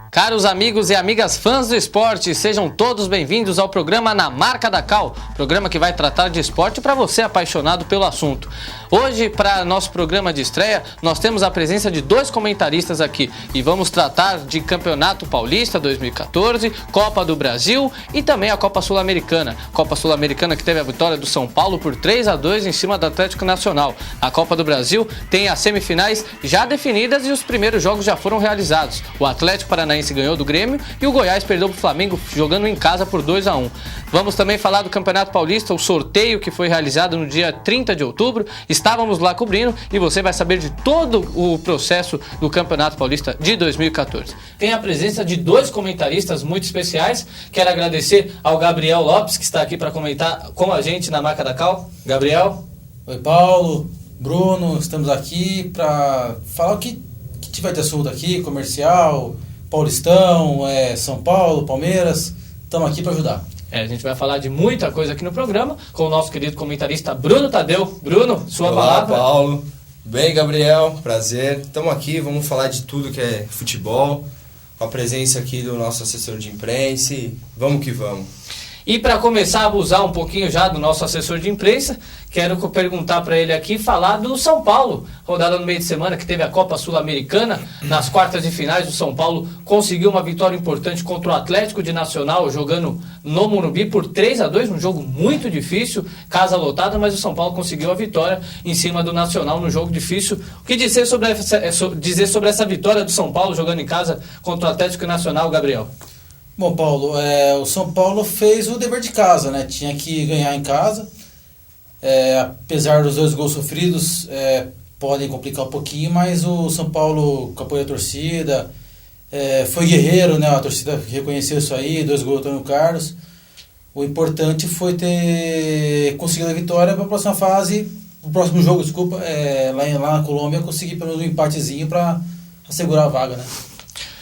Caros amigos e amigas fãs do esporte, sejam todos bem-vindos ao programa Na Marca da Cal, programa que vai tratar de esporte para você apaixonado pelo assunto. Hoje, para nosso programa de estreia, nós temos a presença de dois comentaristas aqui e vamos tratar de Campeonato Paulista 2014, Copa do Brasil e também a Copa Sul-Americana. Copa Sul-Americana que teve a vitória do São Paulo por 3-2 em cima do Atlético Nacional. A Copa do Brasil tem as semifinais já definidas e os primeiros jogos já foram realizados. O Atlético Paranaense ganhou do Grêmio e o Goiás perdeu para o Flamengo jogando em casa por 2-1. Vamos também falar do Campeonato Paulista, o sorteio que foi realizado no dia 30 de outubro. Estávamos lá cobrindo e você vai saber de todo o processo do Campeonato Paulista de 2014. Tem a presença de dois comentaristas muito especiais. Quero agradecer ao Gabriel Lopes, que está aqui para comentar com a gente na Marca da Cal. Gabriel. Oi, Paulo, Bruno, estamos aqui para falar o que tiver de assunto aqui, comercial, Paulistão, São Paulo, Palmeiras, estamos aqui para ajudar. A gente vai falar de muita coisa aqui no programa com o nosso querido comentarista Bruno Tadeu. Bruno, sua palavra. Olá, Paulo. Bem, Gabriel, prazer. Estamos aqui, vamos falar de tudo que é futebol, com a presença aqui do nosso assessor de imprensa e vamos que vamos. E para começar a abusar um pouquinho já do nosso assessor de imprensa, quero perguntar para ele aqui, falar do São Paulo. Rodada no meio de semana que teve a Copa Sul-Americana. Nas quartas de finais, o São Paulo conseguiu uma vitória importante contra o Atlético de Nacional, jogando no Morumbi por 3-2, um jogo muito difícil, casa lotada, mas o São Paulo conseguiu a vitória em cima do Nacional no jogo difícil. O que dizer sobre essa vitória do São Paulo jogando em casa contra o Atlético Nacional, Gabriel? Bom, Paulo, o São Paulo fez o dever de casa, né? Tinha que ganhar em casa. Apesar dos 2 gols sofridos, podem complicar um pouquinho, mas o São Paulo, com apoio da torcida, foi guerreiro, né? A torcida reconheceu isso aí, 2 gols do Antônio Carlos. O importante foi ter conseguido a vitória para a próxima fase, o próximo jogo, lá na Colômbia, conseguir pelo menos um empatezinho para assegurar a vaga, né?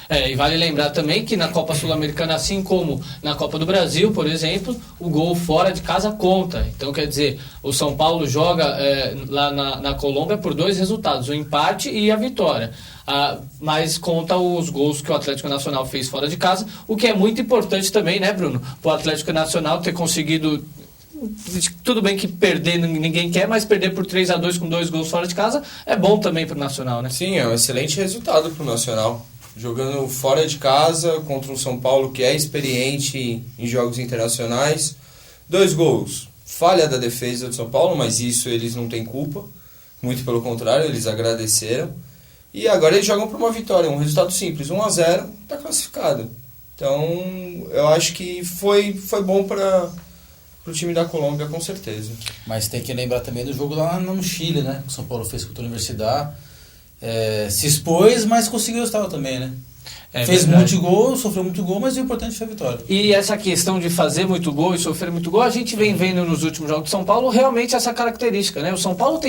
E vale lembrar também que na Copa Sul-Americana, assim como na Copa do Brasil, por exemplo, o gol fora de casa conta. Então, quer dizer, o São Paulo joga lá na Colômbia por 2 resultados, o empate e a vitória. Mas conta os gols que o Atlético Nacional fez fora de casa, o que é muito importante também, né, Bruno? Para o Atlético Nacional ter conseguido... Tudo bem que perder ninguém quer, mas perder por 3-2 com 2 gols fora de casa é bom também para o Nacional, né? Sim, é um excelente resultado para o Nacional. Jogando fora de casa contra um São Paulo que é experiente em jogos internacionais. 2 gols. Falha da defesa do São Paulo, mas isso eles não têm culpa. Muito pelo contrário, eles agradeceram. E agora eles jogam por uma vitória, um resultado simples. 1-0, está classificado. Então, eu acho que foi bom para o time da Colômbia, com certeza. Mas tem que lembrar também do jogo lá no Chile, né? Que o São Paulo fez contra a Universidade. Se expôs, mas conseguiu o resultado também, né? Fez verdade. muito gol, sofreu muito gol, mas o importante foi a vitória. E essa questão de fazer muito gol e sofrer muito gol, a gente vem vendo nos últimos jogos de São Paulo realmente essa característica, né? O São Paulo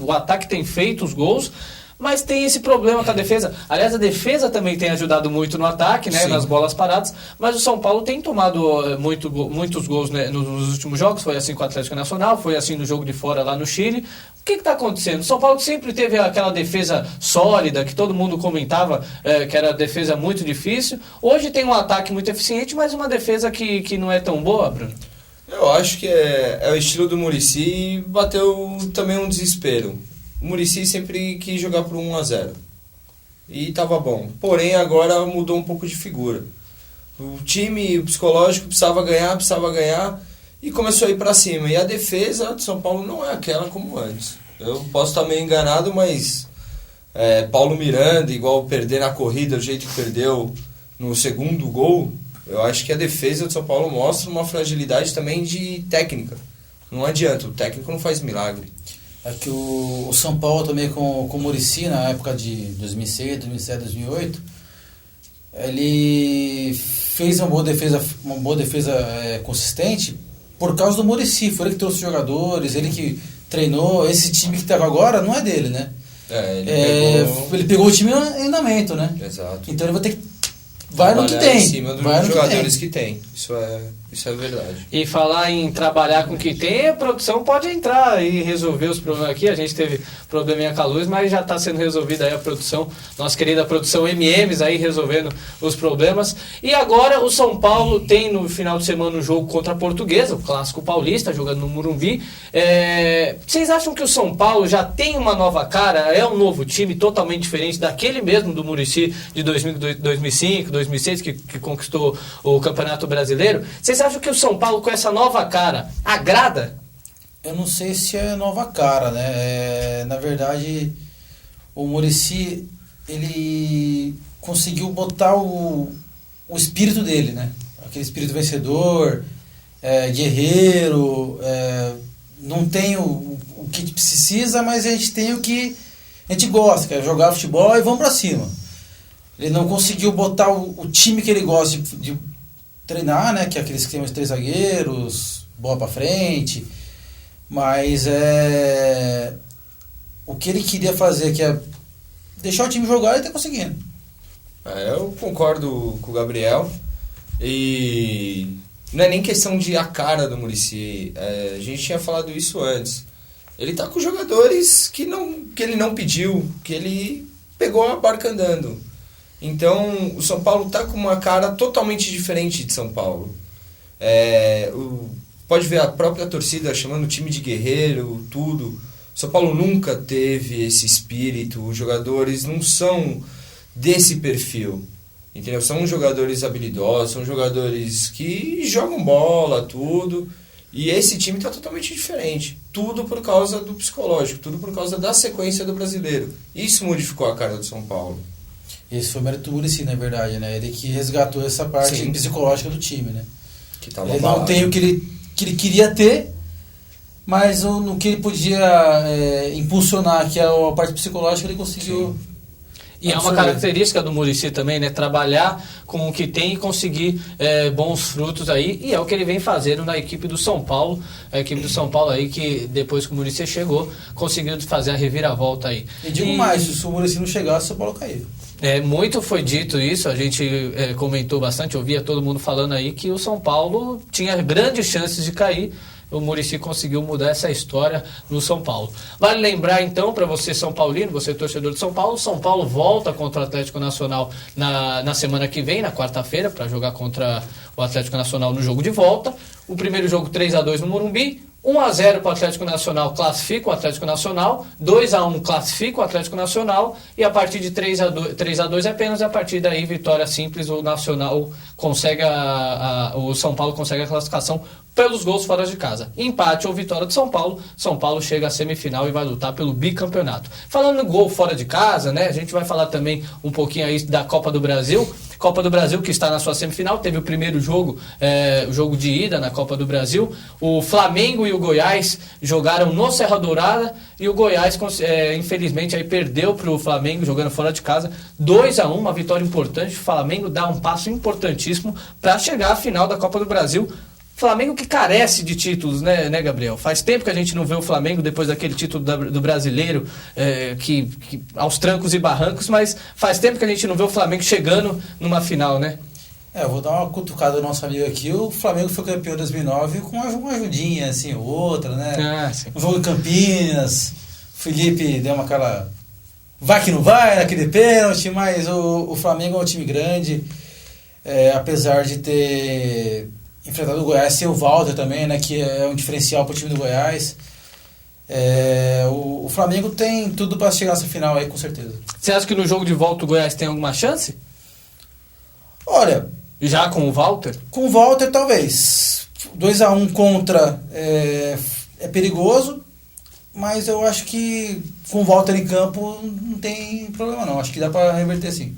o ataque tem feito os gols, mas tem esse problema com a defesa. Aliás, a defesa também tem ajudado muito no ataque, né? Nas bolas paradas, mas o São Paulo tem tomado muitos gols, né, nos últimos jogos. Foi assim com o Atlético Nacional, foi assim no jogo de fora lá no Chile. O que está acontecendo? O São Paulo sempre teve aquela defesa sólida, que todo mundo comentava que era defesa muito difícil. Hoje tem um ataque muito eficiente, mas uma defesa que não é tão boa, Bruno. Eu acho que é o estilo do Muricy e bateu também um desespero. O Muricy sempre quis jogar por 1-0 e estava bom. Porém, agora mudou um pouco de figura. O time, o psicológico, precisava ganhar e começou a ir para cima. E a defesa de São Paulo não é aquela como antes. Eu posso estar meio enganado, mas Paulo Miranda, igual perder na corrida, do jeito que perdeu no segundo gol, eu acho que a defesa de São Paulo mostra uma fragilidade também de técnica. Não adianta, o técnico não faz milagre. É que o São Paulo também com o Muricy, na época de 2006, 2007, 2008, ele fez uma boa defesa consistente por causa do Muricy. Foi ele que trouxe os jogadores, ele que treinou. Esse time que estava agora não é dele, né? Ele pegou o time em andamento, né? Exato. Então ele vai ter que... Vai no que tem. Em cima dos jogadores que tem. Isso é Isso é verdade. E falar em trabalhar com o que tem, a produção pode entrar e resolver os problemas aqui. A gente teve probleminha com a luz, mas já está sendo resolvida aí a produção. Nossa querida produção MMs aí resolvendo os problemas. E agora o São Paulo tem no final de semana um jogo contra a Portuguesa, o clássico paulista, jogando no Morumbi. Vocês acham que o São Paulo já tem uma nova cara? É um novo time totalmente diferente daquele mesmo do Muricy de 2005, 2006, que conquistou o Campeonato Brasileiro? Vocês acham que o São Paulo com essa nova cara agrada? Eu não sei se é nova cara, né? Na verdade, o Muricy, ele conseguiu botar o espírito dele, né? Aquele espírito vencedor, guerreiro, não tem o que precisa, mas a gente tem o que a gente gosta, que é jogar futebol e vamos pra cima. Ele não conseguiu botar o time que ele gosta de treinar, né? Que é aqueles que tem os 3 zagueiros, bola pra frente. Mas o que ele queria fazer, que é deixar o time jogar, ele tá conseguindo. Eu concordo com o Gabriel. E não é nem questão de a cara do Muricy. A gente tinha falado isso antes. Ele tá com jogadores que ele não pediu, que ele pegou a barca andando. Então, o São Paulo tá com uma cara totalmente diferente de São Paulo. Pode ver a própria torcida chamando o time de guerreiro, tudo. O São Paulo nunca teve esse espírito, os jogadores não são desse perfil, entendeu? São jogadores habilidosos, são jogadores que jogam bola, tudo. E esse time tá totalmente diferente. Tudo por causa do psicológico, tudo por causa da sequência do brasileiro. Isso modificou a cara do São Paulo. Esse foi o mérito do Muricy, na verdade, né? Ele que resgatou essa parte Sim. psicológica do time, né? Que tava ele abalado. não tem o que ele queria ter, mas no que ele podia impulsionar, que é a parte psicológica, ele conseguiu. Sim. E é uma característica do Muricy também, né? Trabalhar com o que tem e conseguir bons frutos aí. E é o que ele vem fazendo na equipe do São Paulo. A equipe do São Paulo aí que, depois que o Muricy chegou, conseguiu fazer a reviravolta aí. E digo mais, se o Muricy não chegasse, o São Paulo caiu. Muito foi dito isso, a gente comentou bastante, ouvia todo mundo falando aí que o São Paulo tinha grandes chances de cair. O Muricy conseguiu mudar essa história no São Paulo. Vale lembrar então, para você São Paulino, você torcedor de São Paulo volta contra o Atlético Nacional na semana que vem, na quarta-feira, para jogar contra o Atlético Nacional no jogo de volta. O primeiro jogo 3-2 no Morumbi, 1-0 para o Atlético Nacional classifica o Atlético Nacional, 2-1 classifica o Atlético Nacional, e a partir de 3-2 apenas, a partir daí vitória simples, o Nacional consegue o São Paulo consegue a classificação pelos gols fora de casa. Empate ou vitória do São Paulo chega à semifinal e vai lutar pelo bicampeonato. Falando no gol fora de casa, né, a gente vai falar também um pouquinho aí da Copa do Brasil. Copa do Brasil que está na sua semifinal, teve o primeiro jogo, o jogo de ida na Copa do Brasil. O Flamengo e o Goiás jogaram no Serra Dourada e o Goiás, infelizmente, aí perdeu para o Flamengo jogando fora de casa, 2-1, uma vitória importante. O Flamengo dá um passo importantíssimo para chegar à final da Copa do Brasil. Flamengo que carece de títulos, né, Gabriel? Faz tempo que a gente não vê o Flamengo depois daquele título do Brasileiro, que aos trancos e barrancos, mas faz tempo que a gente não vê o Flamengo chegando numa final, né? Eu vou dar uma cutucada no nosso amigo aqui. O Flamengo foi campeão em 2009 com uma ajudinha, assim, outra, né? Sim. Um jogo em Campinas, o Felipe deu aquela... Vai que não vai, naquele pênalti, mas o Flamengo é um time grande, apesar de ter... enfrentado o Goiás, sem o Walter também, né, que é um diferencial para o time do Goiás. O Flamengo tem tudo para chegar nessa final aí, com certeza. Você acha que no jogo de volta o Goiás tem alguma chance? Olha... Já com o Walter? Com o Walter, talvez. 2-1 contra é perigoso, mas eu acho que com o Walter em campo não tem problema não. Acho que dá para reverter sim.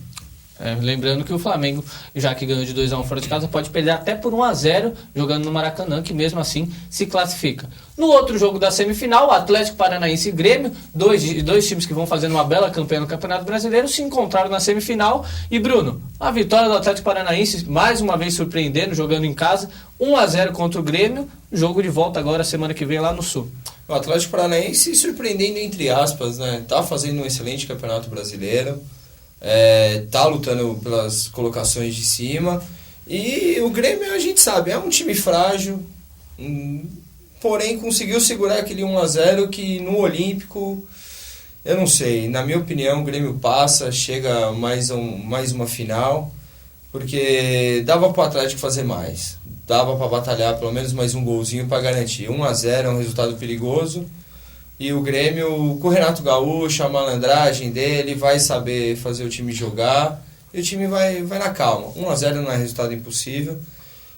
Lembrando que o Flamengo, já que ganhou de 2-1 fora de casa, pode perder até por 1-0 jogando no Maracanã, que mesmo assim se classifica. No outro jogo da semifinal, Atlético Paranaense e Grêmio, dois times que vão fazendo uma bela campanha no Campeonato Brasileiro, se encontraram na semifinal. E Bruno, a vitória do Atlético Paranaense, mais uma vez surpreendendo, jogando em casa, 1-0 contra o Grêmio, jogo de volta agora semana que vem lá no Sul. O Atlético Paranaense surpreendendo entre aspas, né? Tá fazendo um excelente Campeonato Brasileiro. Tá lutando pelas colocações de cima E o Grêmio, a gente sabe, é um time frágil, porém conseguiu segurar aquele 1-0 que no Olímpico, eu não sei, na minha opinião o Grêmio passa, chega mais uma final, porque dava para o Atlético fazer mais, dava para batalhar pelo menos mais um golzinho para garantir. 1-0 é um resultado perigoso, e o Grêmio, com o Renato Gaúcho, a malandragem dele, vai saber fazer o time jogar, e o time vai na calma. 1-0 não é resultado impossível.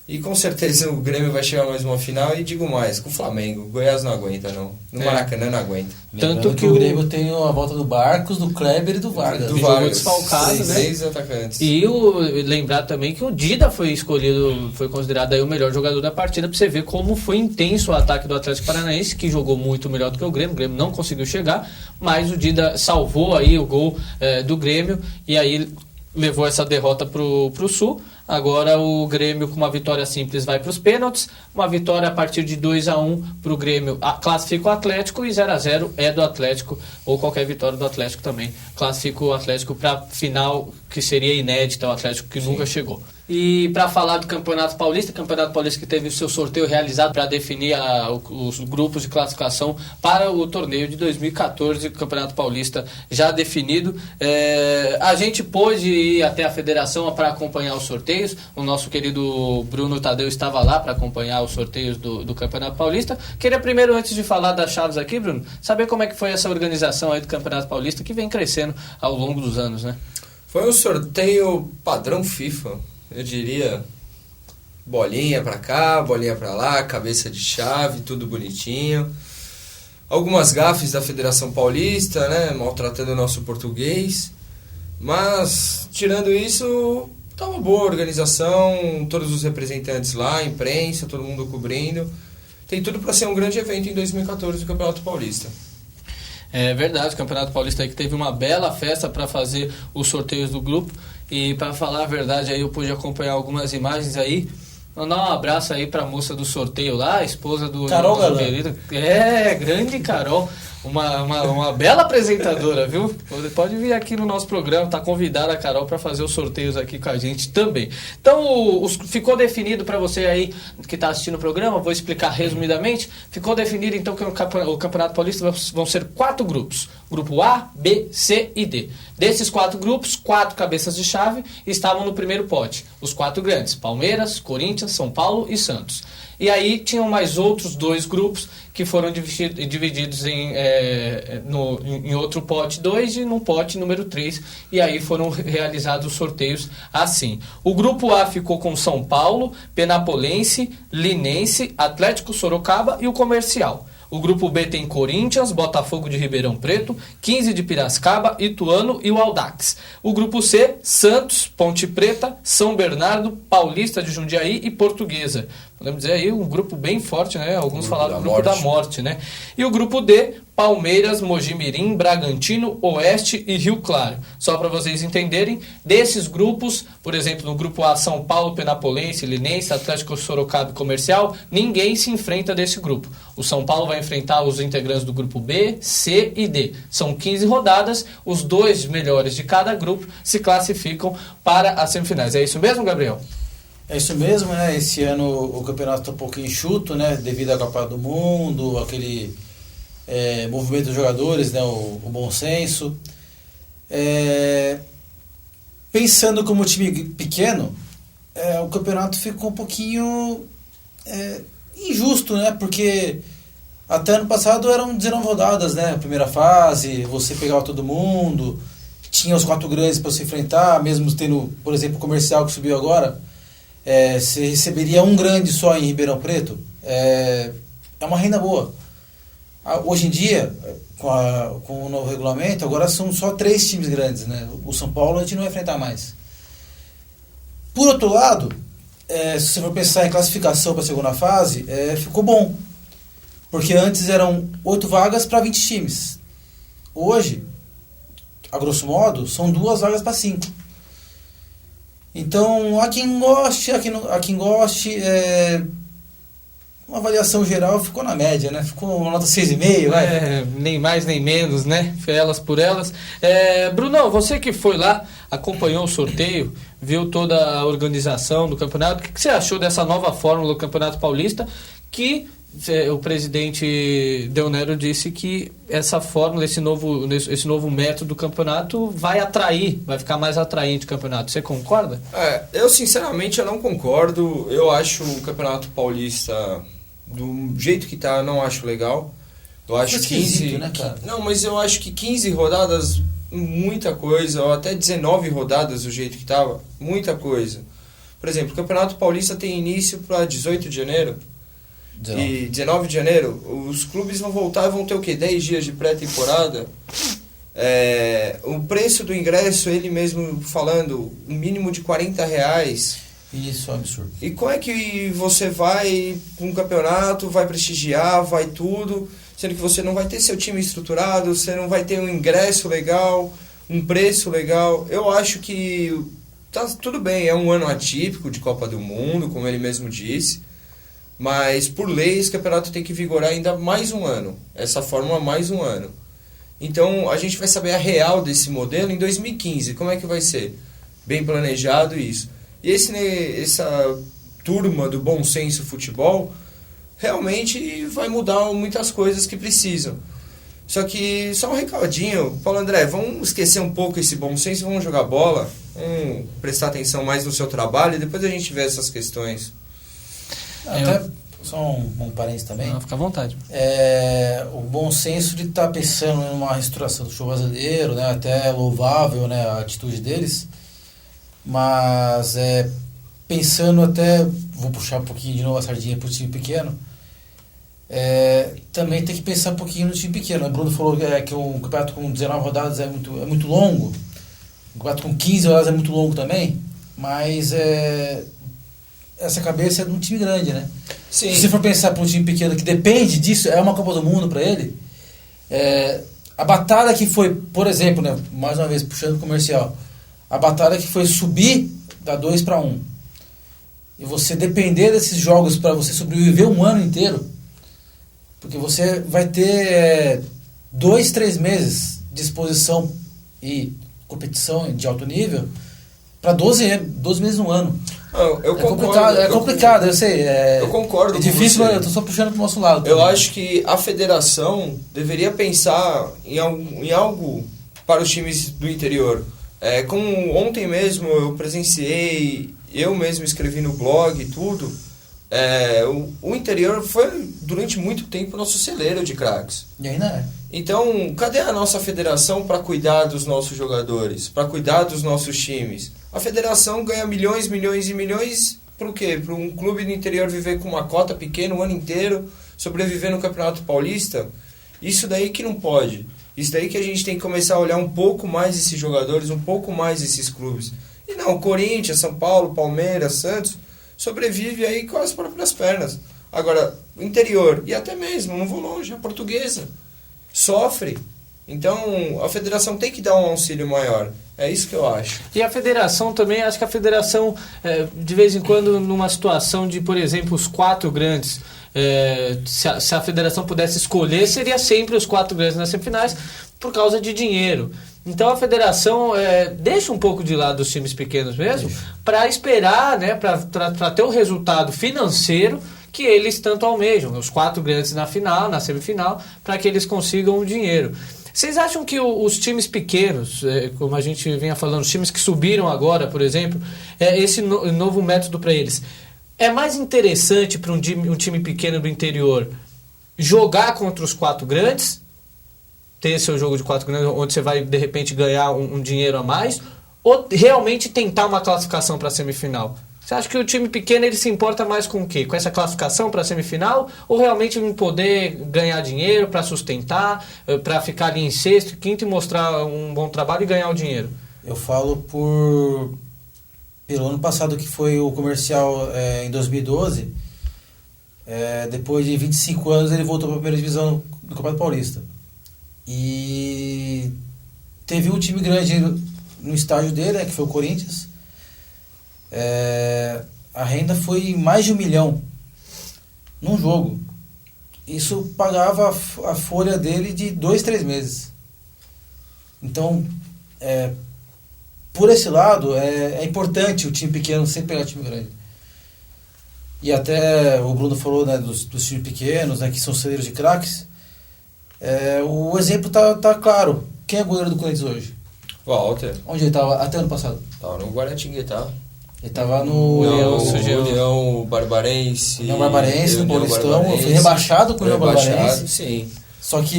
E com certeza o Grêmio vai chegar mais uma final. E digo mais, com o Flamengo. O Goiás não aguenta, não. No Maracanã não aguenta. Tanto que o Grêmio tem a volta do Barcos, do Kleber e do Vargas. Do Vargas desfalcado, né? 6 atacantes. E lembrar também que o Dida foi escolhido, foi considerado aí o melhor jogador da partida, pra você ver como foi intenso o ataque do Atlético Paranaense, que jogou muito melhor do que o Grêmio. O Grêmio não conseguiu chegar, mas o Dida salvou aí o gol do Grêmio, e aí levou essa derrota pro Sul. Agora o Grêmio, com uma vitória simples, vai para os pênaltis. Uma vitória a partir de 2-1 para o Grêmio classifica o Atlético, e 0-0 é do Atlético, ou qualquer vitória do Atlético também classifica o Atlético para a final, que seria inédita, o Atlético que nunca chegou. E para falar do Campeonato Paulista que teve o seu sorteio realizado para definir os grupos de classificação para o torneio de 2014, o Campeonato Paulista já definido. A gente pôde ir até a federação para acompanhar os sorteios. O nosso querido Bruno Tadeu estava lá para acompanhar os sorteios do Campeonato Paulista. Queria primeiro, antes de falar das chaves aqui, Bruno, saber como é que foi essa organização aí do Campeonato Paulista, que vem crescendo ao longo dos anos, né? Foi um sorteio padrão FIFA. Eu diria, bolinha pra cá, bolinha pra lá, cabeça de chave, tudo bonitinho. Algumas gafes da Federação Paulista, né, maltratando o nosso português. Mas, tirando isso, tava boa a organização, todos os representantes lá, imprensa, todo mundo cobrindo. Tem tudo para ser um grande evento em 2014 do Campeonato Paulista. É verdade, o Campeonato Paulista aí que teve uma bela festa para fazer os sorteios do grupo. E para falar a verdade, aí eu pude acompanhar algumas imagens aí. Mandar um abraço aí para a moça do sorteio lá, a esposa do Carol Galã. querido. Grande Carol. Uma bela apresentadora, viu? Pode vir aqui no nosso programa, tá convidada a Carol para fazer os sorteios aqui com a gente também. Então, ficou definido para você aí que está assistindo o programa, vou explicar resumidamente. Ficou definido então que o Campeonato Paulista vão ser 4 grupos. Grupo A, B, C e D. Desses 4 grupos, 4 cabeças de chave estavam no primeiro pote. Os 4 grandes, Palmeiras, Corinthians, São Paulo e Santos. E aí tinham mais outros 2 grupos que foram divididos em outro pote 2 e no pote número 3. E aí foram realizados os sorteios assim. O grupo A ficou com São Paulo, Penapolense, Linense, Atlético Sorocaba e o Comercial. O grupo B tem Corinthians, Botafogo de Ribeirão Preto, 15 de Piracicaba, Ituano e o Audax. O grupo C, Santos, Ponte Preta, São Bernardo, Paulista de Jundiaí e Portuguesa. Podemos dizer aí um grupo bem forte, né? Alguns falaram grupo da morte, né? E o grupo D, Palmeiras, Mojimirim, Bragantino, Oeste e Rio Claro. Só para vocês entenderem, desses grupos, por exemplo, no grupo A, São Paulo, Penapolense, Linense, Atlético Sorocaba e Comercial, ninguém se enfrenta desse grupo. O São Paulo vai enfrentar os integrantes do grupo B, C e D. São 15 rodadas, os 2 melhores de cada grupo se classificam para as semifinais. É isso mesmo, Gabriel? É isso mesmo, né? Esse ano o campeonato está um pouco enxuto, né? Devido à Copa do Mundo, aquele movimento dos jogadores, né? O bom senso. Pensando como time pequeno, o campeonato ficou um pouquinho injusto, né? Porque até ano passado eram 19 rodadas, né? A primeira fase, você pegava todo mundo, tinha os 4 grandes para se enfrentar, mesmo tendo, por exemplo, o Comercial que subiu agora. Você receberia um grande só em Ribeirão Preto, é uma renda boa. Hoje em dia, com o novo regulamento, agora são só 3 times grandes, né? O São Paulo a gente não vai enfrentar mais. Por outro lado, se você for pensar em classificação para a segunda fase, ficou bom. Porque antes eram 8 vagas para 20 times. Hoje, a grosso modo, são 2 vagas para 5. Então, há quem goste, uma avaliação geral ficou na média, né? Ficou uma nota 6,5, vai. Nem mais nem menos, né? Foi elas por elas. Brunão, você que foi lá, acompanhou o sorteio, viu toda a organização do campeonato, o que você achou dessa nova fórmula do Campeonato Paulista, que o presidente Del Nero disse que essa fórmula, esse novo método do campeonato vai ficar mais atraente o campeonato. Você concorda? Eu sinceramente eu não concordo. Eu acho o Campeonato Paulista, do jeito que tá, não acho legal. Eu acho 15, né, cara? Não, mas eu acho que 15 rodadas, muita coisa, ou até 19 rodadas do jeito que tava, muita coisa. Por exemplo, o Campeonato Paulista tem início para 18 de janeiro. 19. E 19 de janeiro, os clubes vão voltar e vão ter o quê? 10 dias de pré-temporada. O preço do ingresso, ele mesmo falando, um mínimo de R$40. Isso é um absurdo. E como é que você vai para um campeonato, vai prestigiar, vai tudo, sendo que você não vai ter seu time estruturado, você não vai ter um ingresso legal, um preço legal. Eu acho que tá tudo bem, é um ano atípico de Copa do Mundo, como ele mesmo disse. Mas, por lei, esse campeonato tem que vigorar ainda mais um ano. Essa fórmula mais um ano. Então, a gente vai saber a real desse modelo em 2015. Como é que vai ser? Bem planejado isso. E essa turma do Bom Senso Futebol realmente vai mudar muitas coisas que precisam. Só que, só um recadinho. Paulo André, vamos esquecer um pouco esse bom senso, vamos jogar bola. Vamos prestar atenção mais no seu trabalho e depois a gente vê essas questões. Até, só um parênteses também. Fica à vontade. O bom senso de estar pensando em uma restauração do futebol brasileiro, né? Até louvável, né, a atitude deles. Mas pensando até, vou puxar um pouquinho de novo a sardinha para o time pequeno, também tem que pensar um pouquinho no time pequeno. O Bruno falou que um campeonato com 19 rodadas é muito longo. Um campeonato com 15 rodadas é muito longo também, mas essa cabeça é de um time grande, né? Sim. Se você for pensar para um time pequeno que depende disso, é uma Copa do Mundo para ele, a batalha que foi, por exemplo, né, mais uma vez puxando o comercial, a batalha que foi subir da 2 para 1, e você depender desses jogos para você sobreviver um ano inteiro, porque você vai ter 2-3 meses de exposição e competição de alto nível para 12 meses no ano. Eu concordo. É complicado, eu sei. Eu concordo é difícil, com você. mas eu estou só puxando para o nosso lado. Eu acho que a federação deveria pensar em algo para os times do interior. Como ontem mesmo eu presenciei, eu mesmo escrevi no blog e tudo, o interior foi durante muito tempo nosso celeiro de craques. E ainda é. Então, cadê a nossa federação para cuidar dos nossos jogadores, para cuidar dos nossos times? A federação ganha milhões e milhões para o quê? Para um clube do interior viver com uma cota pequena o ano inteiro, sobreviver no Campeonato Paulista? Isso daí que não pode. Isso daí que a gente tem que começar a olhar um pouco mais esses jogadores, um pouco mais esses clubes. E não, Corinthians, São Paulo, Palmeiras, Santos, sobrevive aí com as próprias pernas. Agora, o interior, e até mesmo, não vou longe, a Portuguesa sofre. Então, a federação tem que dar um auxílio maior. É isso que eu acho. E a federação também, acho que a federação, de vez em quando, numa situação de, por exemplo, os 4 grandes, se a federação pudesse escolher, seria sempre os 4 grandes nas semifinais, por causa de dinheiro. Então a federação deixa um pouco de lado os times pequenos mesmo, para esperar, né, para ter o resultado financeiro que eles tanto almejam, os 4 grandes na final, na semifinal, para que eles consigam o dinheiro. Vocês acham que os times pequenos, como a gente vinha falando, os times que subiram agora, por exemplo, esse novo método para eles, é mais interessante para um time pequeno do interior jogar contra os 4 grandes, ter seu jogo de 4 grandes, onde você vai, de repente, ganhar um dinheiro a mais, ou realmente tentar uma classificação para a semifinal? Você acha que o time pequeno ele se importa mais com o quê? Com essa classificação para a semifinal? Ou realmente em poder ganhar dinheiro para sustentar, para ficar ali em sexto, quinto e mostrar um bom trabalho e ganhar o dinheiro? Eu falo pelo ano passado, que foi o comercial em 2012. Depois de 25 anos ele voltou para a primeira divisão do Campeonato Paulista. E teve um time grande no estádio dele, que foi o Corinthians. A renda foi mais de 1 milhão. num jogo. Isso pagava a folha dele de 2, 3 meses. Então, por esse lado, é importante o time pequeno sempre pegar o time grande. E até o Bruno falou, né, dos times pequenos, né, que são celeiros de craques. O exemplo tá claro. Quem é goleiro do Corinthians hoje? Walter. Onde ele estava até ano passado? Tava no Guaratinguetá. Ele estava no União Barbarense. União Barbarense, no Paulistão. Barbarense, Foi rebaixado com o União Barbarense. Sim. Só que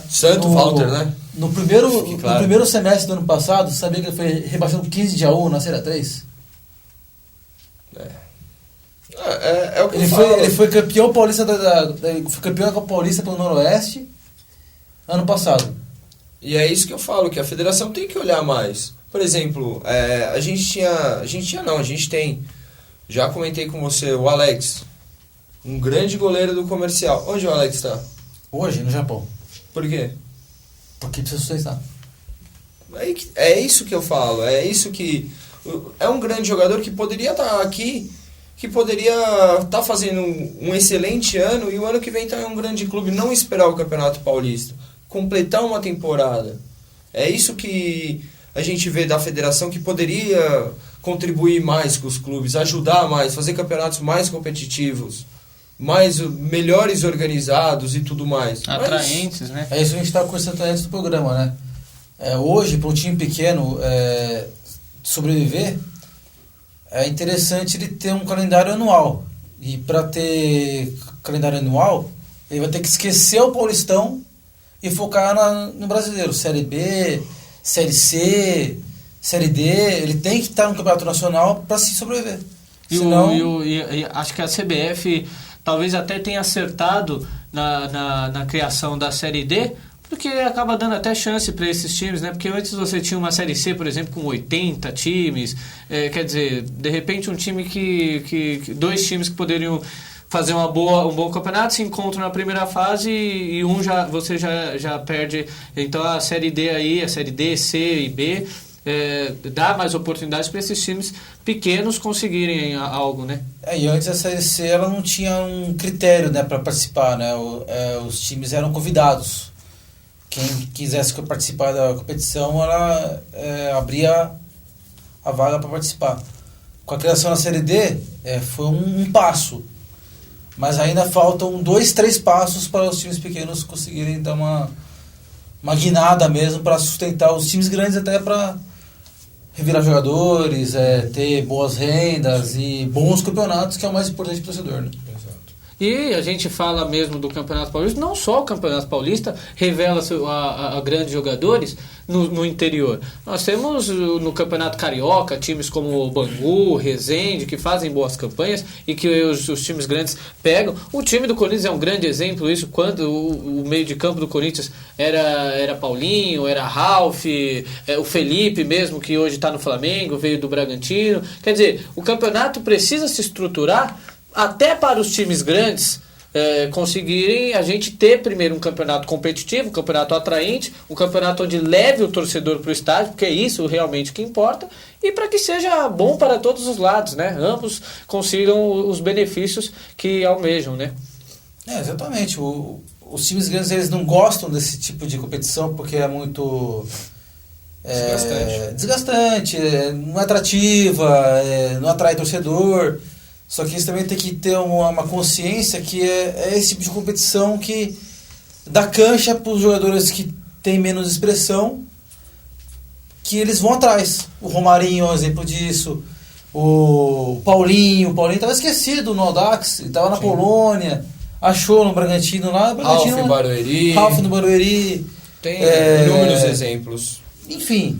Santo Walter, né? No primeiro semestre do ano passado, sabia que ele foi rebaixado com 15-1 na Série 3? É o que ele foi campeão paulista foi campeão da Copa Paulista pelo Noroeste ano passado. E é isso que eu falo, que a federação tem que olhar mais. Por exemplo, a gente tem, já comentei com você, o Alex, um grande goleiro do Comercial. Onde o Alex está? Hoje, no Japão. Por quê? Porque precisa sustentar. É isso que eu falo, é isso que... É um grande jogador que poderia estar aqui, que poderia estar fazendo um excelente ano, e o ano que vem estar em um grande clube, não esperar o Campeonato Paulista, completar uma temporada. É isso que a gente vê da federação, que poderia contribuir mais com os clubes, ajudar mais, fazer campeonatos mais competitivos, melhores organizados e tudo mais. Atraentes, né? É isso que a gente estava conversando antes do programa, né? Hoje, para um time pequeno sobreviver, é interessante ele ter um calendário anual. E para ter calendário anual, ele vai ter que esquecer o Paulistão e focar no Brasileiro. Série B, Série C, Série D. Ele tem que estar no Campeonato Nacional para se sobreviver. E acho que a CBF talvez até tenha acertado na criação da Série D, porque acaba dando até chance para esses times, né? Porque antes você tinha uma Série C, por exemplo, com 80 times. Quer dizer, de repente um time dois times que poderiam fazer um bom campeonato se encontram na primeira fase e você já perde. Então a Série D aí, a Série D, C e B, dá mais oportunidades para esses times pequenos conseguirem algo, né? E antes a Série C ela não tinha um critério, né, para participar, né? Os times eram convidados. Quem quisesse participar da competição, ela abria a vaga para participar. Com a criação da Série D, foi um passo. Mas ainda faltam 2, 3 passos para os times pequenos conseguirem dar uma guinada mesmo para sustentar os times grandes, até para revirar jogadores, ter boas rendas e bons campeonatos, que é o mais importante para o torcedor, né? E a gente fala mesmo do Campeonato Paulista, não só o Campeonato Paulista revela a grandes jogadores no interior. Nós temos no Campeonato Carioca times como o Bangu, Resende, que fazem boas campanhas e que os times grandes pegam. O time do Corinthians é um grande exemplo isso, quando o meio de campo do Corinthians era Paulinho, era Ralf, o Felipe mesmo, que hoje está no Flamengo, veio do Bragantino. Quer dizer, o campeonato precisa se estruturar até para os times grandes conseguirem a gente ter primeiro um campeonato competitivo, um campeonato atraente, um campeonato onde leve o torcedor para o estádio, porque é isso realmente que importa, e para que seja bom para todos os lados, né? Ambos consigam os benefícios que almejam, né? Exatamente. Os times grandes eles não gostam desse tipo de competição porque é muito desgastante, não é atrativa, não atrai torcedor. Só que eles também têm que ter uma consciência que é esse tipo de competição que dá cancha para os jogadores que têm menos expressão, que eles vão atrás. O Romarinho é um exemplo disso. O Paulinho estava esquecido no Audax, ele estava na Polônia, achou no Bragantino lá. Ralf no Barueri. Tem inúmeros exemplos. Enfim,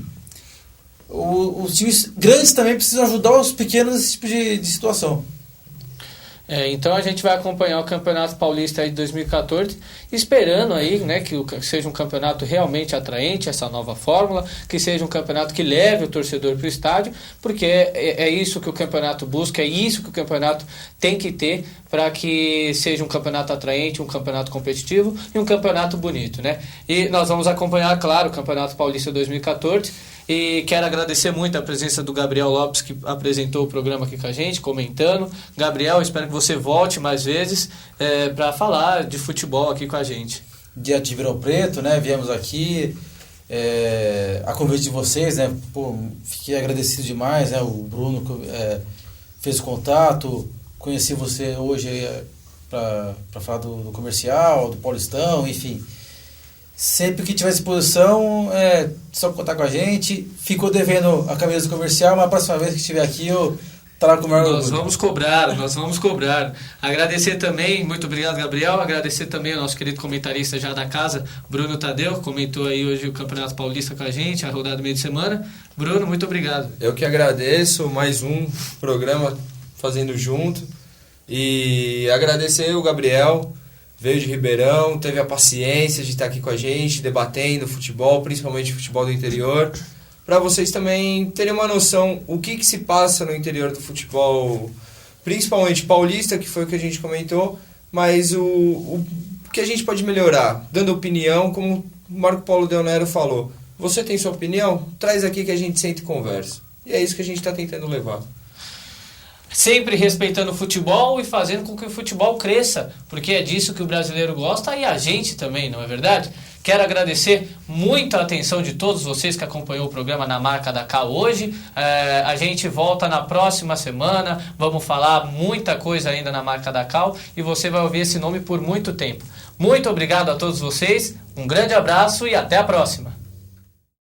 os times grandes também precisam ajudar os pequenos nesse tipo de situação. Então a gente vai acompanhar o Campeonato Paulista aí de 2014, esperando aí, né, que seja um campeonato realmente atraente, essa nova fórmula, que seja um campeonato que leve o torcedor para o estádio, porque é isso que o campeonato busca, é isso que o campeonato tem que ter para que seja um campeonato atraente, um campeonato competitivo e um campeonato bonito, né? E nós vamos acompanhar, claro, o Campeonato Paulista 2014, E quero agradecer muito a presença do Gabriel Lopes, que apresentou o programa aqui com a gente, comentando. Gabriel, espero que você volte mais vezes para falar de futebol aqui com a gente. Dia de Ribeirão Preto, né? Viemos aqui, a convite de vocês, né? Pô, fiquei agradecido demais, né? O Bruno fez o contato, conheci você hoje para falar do comercial, do Paulistão, enfim. Sempre que tiver disposição, só contar com a gente. Ficou devendo a camisa do comercial, mas a próxima vez que estiver aqui eu trago com o maior orgulho. Nós vamos cobrar. Agradecer também, muito obrigado, Gabriel. Agradecer também ao nosso querido comentarista já da casa, Bruno Tadeu, que comentou aí hoje o Campeonato Paulista com a gente, a rodada do meio de semana. Bruno, muito obrigado. Eu que agradeço, mais um programa fazendo junto. E agradecer o Gabriel, veio de Ribeirão, teve a paciência de estar aqui com a gente, debatendo futebol, principalmente futebol do interior, para vocês também terem uma noção o que se passa no interior do futebol, principalmente paulista, que foi o que a gente comentou, mas o que a gente pode melhorar, dando opinião, como o Marco Paulo Del Nero falou. Você tem sua opinião? Traz aqui que a gente senta e conversa. E é isso que a gente está tentando levar. Sempre respeitando o futebol e fazendo com que o futebol cresça, porque é disso que o brasileiro gosta e a gente também, não é verdade? Quero agradecer muito a atenção de todos vocês que acompanhou o programa Na Marca da Cal hoje. A gente volta na próxima semana, vamos falar muita coisa ainda na Marca da Cal e você vai ouvir esse nome por muito tempo. Muito obrigado a todos vocês, um grande abraço e até a próxima!